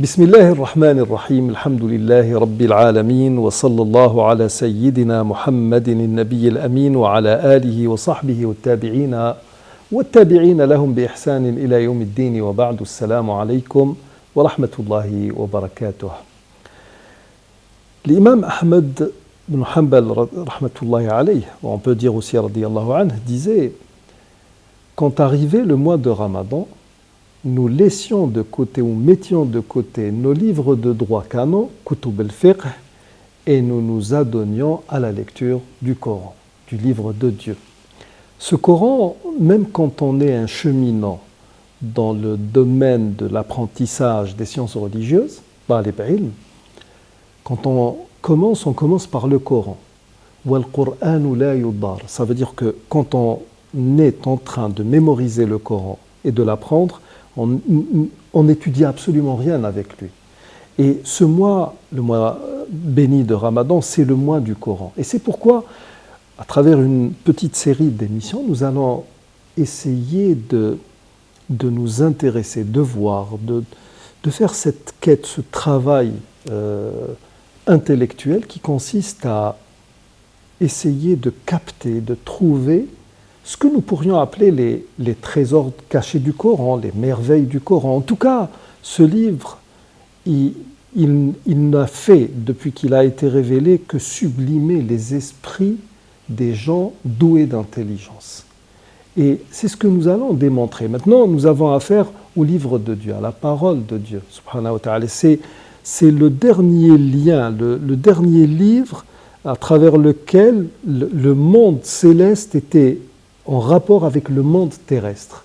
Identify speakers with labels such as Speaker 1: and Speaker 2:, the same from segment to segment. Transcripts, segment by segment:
Speaker 1: بسم الله الرحمن الرحيم الحمد لله رب العالمين وصلى الله على سيدنا محمد النبي الأمين وعلى آله وصحبه والتابعين لهم بإحسان إلى يوم الدين وبعد السلام عليكم ورحمة الله وبركاته. L'imam Ahmed ibn Hanbal rahmatullahi alayhi, on peut dire aussi radiyallahu anhu, disait: quand arrivait le mois de Ramadan, nous laissions de côté ou mettions de côté nos livres de droit canon, kutub al-fiqh, et nous nous adonnions à la lecture du Coran, du livre de Dieu. Ce Coran, même quand on est un cheminant dans le domaine de l'apprentissage des sciences religieuses, quand on commence par le Coran. Ça veut dire que quand on est en train de mémoriser le Coran et de l'apprendre, on n'étudie absolument rien avec lui. Et ce mois, le mois béni de Ramadan, c'est le mois du Coran. Et c'est pourquoi, à travers une petite série d'émissions, nous allons essayer de nous intéresser, de voir, de faire cette quête, ce travail intellectuel qui consiste à essayer de capter, de trouver ce que nous pourrions appeler les trésors cachés du Coran, les merveilles du Coran. En tout cas, ce livre, il n'a fait, depuis qu'il a été révélé, que sublimer les esprits des gens doués d'intelligence. Et c'est ce que nous allons démontrer. Maintenant, nous avons affaire au livre de Dieu, à la parole de Dieu, subhanahu wa ta'ala. C'est le dernier lien, le dernier livre à travers lequel le monde céleste était en rapport avec le monde terrestre.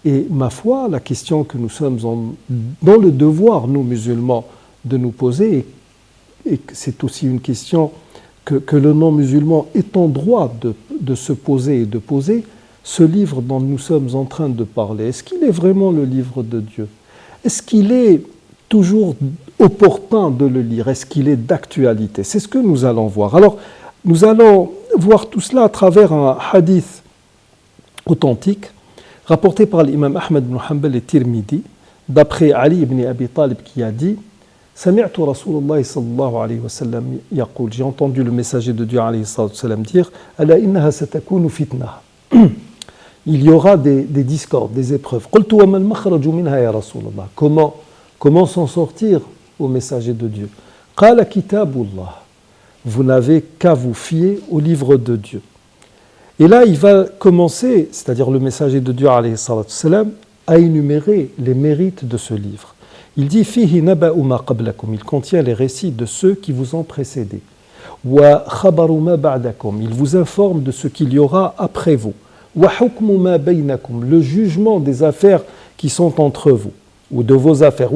Speaker 1: Et ma foi, la question que nous sommes dans le devoir, nous musulmans, de nous poser, et c'est aussi une question que le non-musulman est en droit de se poser et de poser, ce livre dont nous sommes en train de parler, est-ce qu'il est vraiment le livre de Dieu? Est-ce qu'il est toujours opportun de le lire? Est-ce qu'il est d'actualité? C'est ce que nous allons voir. Alors, nous allons voir tout cela à travers un hadith authentique rapporté par l'imam Ahmed ibn Hanbal et Tirmidhi, d'après Ali ibn Abi Talib qui a dit: Sami'tu Rasulullah sallallahu alayhi wa sallam yaqul, j'ai entendu le messager de Dieu alayhi wa sallam dire: Ala innaha satakunu fitna. Il y aura des discordes, des épreuves. Qultu wa mal makhraju minha ya Rasulullah. Comment s'en sortir au messager de Dieu? Qala kitabullah. Vous n'avez qu'à vous fier au livre de Dieu. Et là, il va commencer, c'est-à-dire le messager de Dieu alayhi salam, à énumérer les mérites de ce livre. Il dit: Fihi naba'u ma qablakum. Il contient les récits de ceux qui vous ont précédés. Wa khabaru ma ba'dakum. Il vous informe de ce qu'il y aura après vous. Wa hukmu ma baynakum. Le jugement des affaires qui sont entre vous, ou de vos affaires.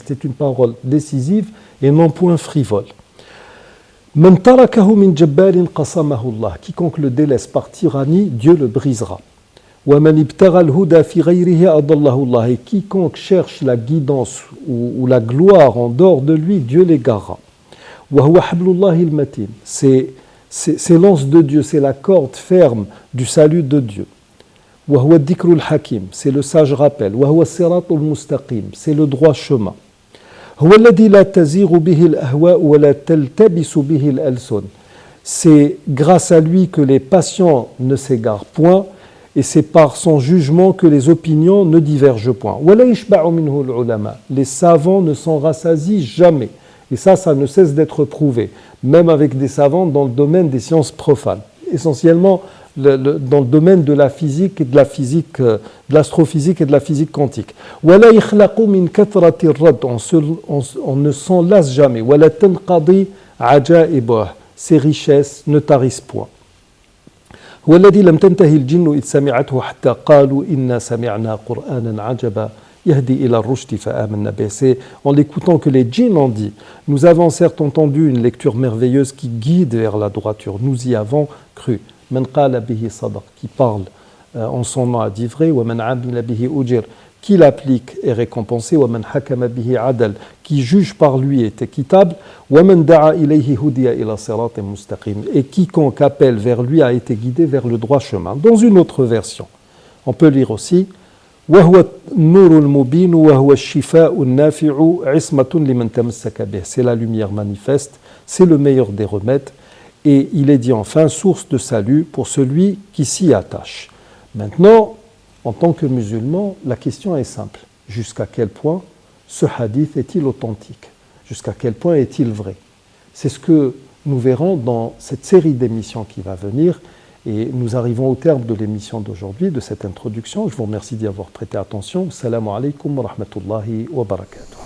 Speaker 1: C'est une parole décisive et non point frivole. Man tarakahu min jabbarin qasamahu Allah. Quiconque le délaisse par tyrannie, Dieu le brisera. Wa man ibtagha al-huda fi ghayrihi adallahu Allah. Et quiconque cherche la guidance ou la gloire en dehors de lui, Dieu l'égarera. Wa huwa hablullahi al-matin. C'est l'anse de Dieu, c'est la corde ferme du salut de Dieu. Wa huwa ad-dhikrul hakim, c'est le sage rappel. Wa huwa as-siratul mustaqim, c'est le droit chemin. Huwa alladhi la tazighu bihi al-ahwa wa la taltabisu bihi al-alsun. C'est grâce à lui que les passions ne s'égarent point, et c'est par son jugement que les opinions ne divergent point. Wa la yashba'u minhu al-ulama. Les savants ne s'en rassasient jamais. Et ça ne cesse d'être prouvé, même avec des savants dans le domaine des sciences profanes. Essentiellement, dans le domaine de la physique et de l'astrophysique et de la physique quantique. On ne s'en lasse jamais. Ces richesses ne tarissent point. C'est en l'écoutant que les djinns ont dit: nous avons certes entendu une lecture merveilleuse qui guide vers la droiture, nous y avons cru. Man qala bihi sadaq, qui parle en son nom a dit vrai. Wa man amila bihi ujir, qui l'applique est récompensé. Wa man hakama bihi adal, qui juge par lui est équitable. Wa man da'a ilayhi hudiya ila siratin mustaqim, et quiconque appelle vers lui a été guidé vers le droit chemin. Dans une autre version, on peut lire aussi: وهو النور المبين وهو الشفاء النافع عصمة لمن تمسك به. C'est la lumière manifeste, c'est le meilleur des remèdes. Et il est dit enfin, source de salut pour celui qui s'y attache. Maintenant, en tant que musulman, la question est simple. Jusqu'à quel point ce hadith est-il authentique? Jusqu'à quel point est-il vrai? C'est ce que nous verrons dans cette série d'émissions qui va venir. Et nous arrivons au terme de l'émission d'aujourd'hui, de cette introduction. Je vous remercie d'y avoir prêté attention. Assalamu alaikum wa rahmatullahi wa barakatuh.